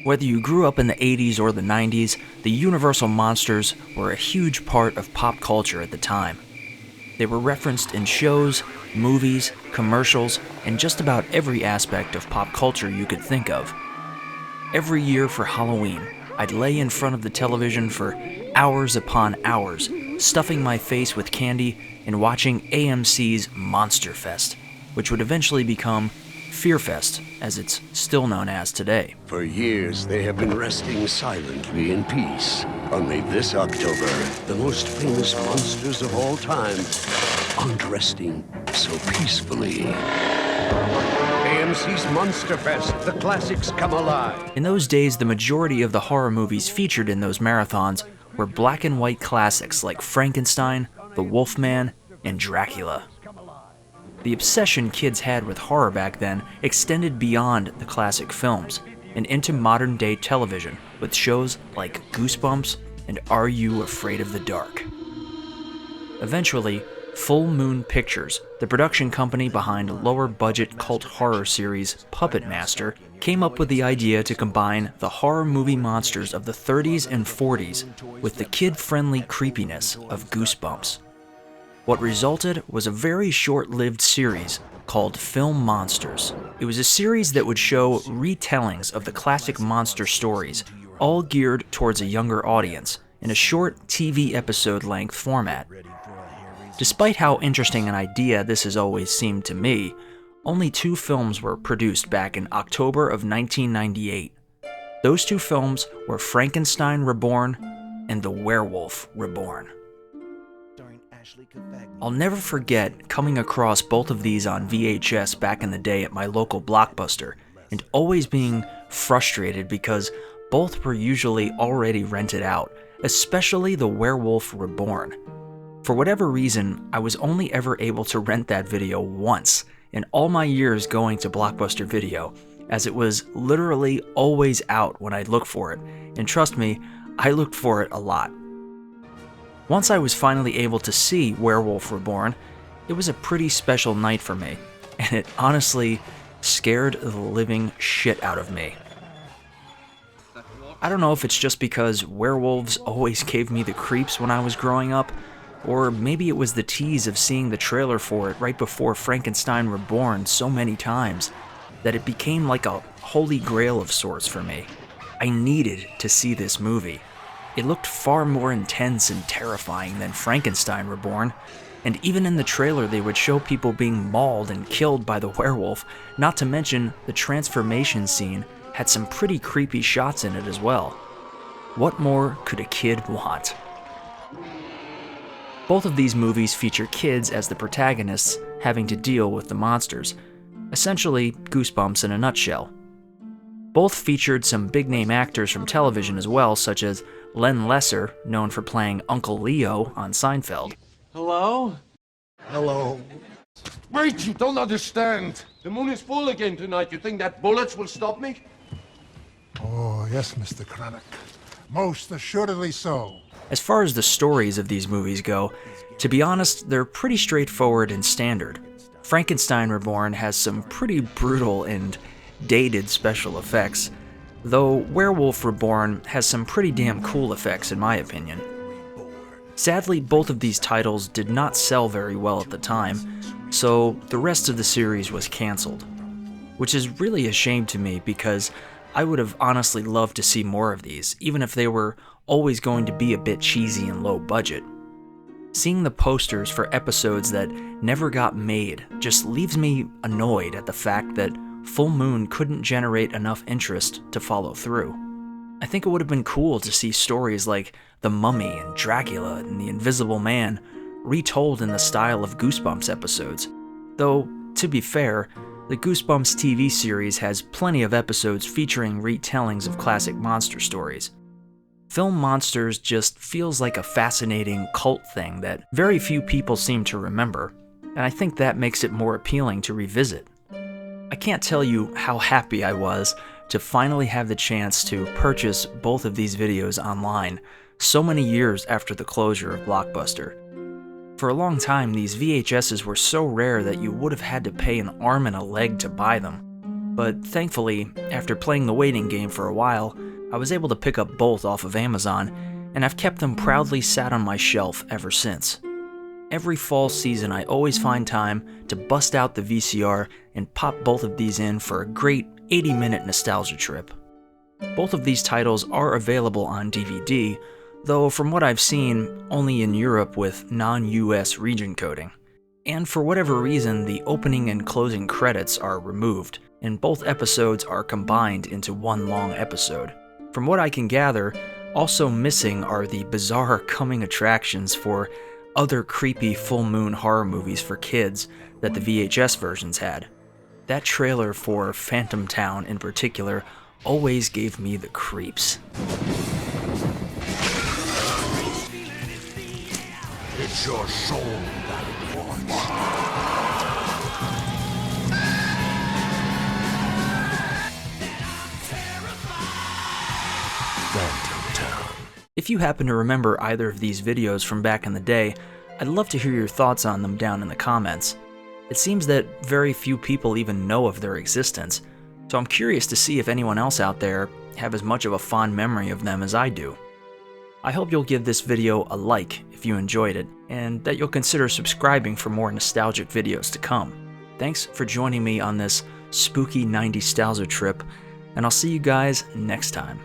Whether you grew up in the 80s or the 90s, the Universal monsters were a huge part of pop culture at the time. They were referenced in shows, movies, commercials, and just about every aspect of pop culture you could think of. Every year for Halloween, I'd lay in front of the television for hours upon hours, stuffing my face with candy and watching AMC's Monsterfest, which would eventually become Fearfest, as it's still known as today. For years, they have been resting silently in peace. Only this October, the most famous monsters of all time aren't resting so peacefully. AMC's Monsterfest, the classics come alive. In those days, the majority of the horror movies featured in those marathons were black and white classics like Frankenstein, The Wolfman, and Dracula. The obsession kids had with horror back then extended beyond the classic films and into modern-day television with shows like Goosebumps and Are You Afraid of the Dark? Eventually, Full Moon Pictures, the production company behind lower-budget cult horror series Puppet Master, came up with the idea to combine the horror movie monsters of the 30s and 40s with the kid-friendly creepiness of Goosebumps. What resulted was a very short-lived series called Filmonsters. It was a series that would show retellings of the classic monster stories, all geared towards a younger audience, in a short TV episode-length format. Despite how interesting an idea this has always seemed to me, only 2 films were produced back in October of 1998. Those 2 films were Frankenstein Reborn and The Werewolf Reborn. I'll never forget coming across both of these on VHS back in the day at my local Blockbuster, and always being frustrated because both were usually already rented out, especially The Werewolf Reborn. For whatever reason, I was only ever able to rent that video once in all my years going to Blockbuster Video, as it was literally always out when I'd look for it, and trust me, I looked for it a lot. Once I was finally able to see Werewolf Reborn, it was a pretty special night for me, and it honestly scared the living shit out of me. I don't know if it's just because werewolves always gave me the creeps when I was growing up, or maybe it was the tease of seeing the trailer for it right before Frankenstein Reborn so many times, that it became like a holy grail of sorts for me. I needed to see this movie. It looked far more intense and terrifying than Frankenstein Reborn, and even in the trailer they would show people being mauled and killed by the werewolf, not to mention the transformation scene had some pretty creepy shots in it as well. What more could a kid want? Both of these movies feature kids as the protagonists having to deal with the monsters, essentially Goosebumps in a nutshell. Both featured some big-name actors from television as well, such as Len Lesser, known for playing Uncle Leo on Seinfeld. Hello? Hello. Wait, you don't understand. The moon is full again tonight. You think that bullets will stop me? Oh, yes, Mr. Cranach. Most assuredly so. As far as the stories of these movies go, to be honest, they're pretty straightforward and standard. Frankenstein Reborn has some pretty brutal and dated special effects, though Werewolf Reborn has some pretty damn cool effects in my opinion. Sadly, both of these titles did not sell very well at the time, so the rest of the series was cancelled. Which is really a shame to me because I would have honestly loved to see more of these, even if they were always going to be a bit cheesy and low budget. Seeing the posters for episodes that never got made just leaves me annoyed at the fact that Full Moon couldn't generate enough interest to follow through. I think it would have been cool to see stories like The Mummy and Dracula and The Invisible Man retold in the style of Goosebumps episodes, though, to be fair, the Goosebumps TV series has plenty of episodes featuring retellings of classic monster stories. Filmonsters just feels like a fascinating cult thing that very few people seem to remember, and I think that makes it more appealing to revisit. I can't tell you how happy I was to finally have the chance to purchase both of these videos online so many years after the closure of Blockbuster. For a long time, these VHSs were so rare that you would have had to pay an arm and a leg to buy them. But thankfully, after playing the waiting game for a while, I was able to pick up both off of Amazon, and I've kept them proudly sat on my shelf ever since. Every fall season, I always find time to bust out the VCR and pop both of these in for a great 80-minute nostalgia trip. Both of these titles are available on DVD, though from what I've seen, only in Europe with non-US region coding. And for whatever reason, the opening and closing credits are removed, and both episodes are combined into one long episode. From what I can gather, also missing are the bizarre coming attractions for other creepy full moon horror movies for kids that the VHS versions had. That trailer for Phantom Town in particular always gave me the creeps. It's your soul that it wants. Phantom Town. If you happen to remember either of these videos from back in the day, I'd love to hear your thoughts on them down in the comments. It seems that very few people even know of their existence, so I'm curious to see if anyone else out there have as much of a fond memory of them as I do. I hope you'll give this video a like if you enjoyed it, and that you'll consider subscribing for more nostalgic videos to come. Thanks for joining me on this spooky 90s nostalgia trip, and I'll see you guys next time.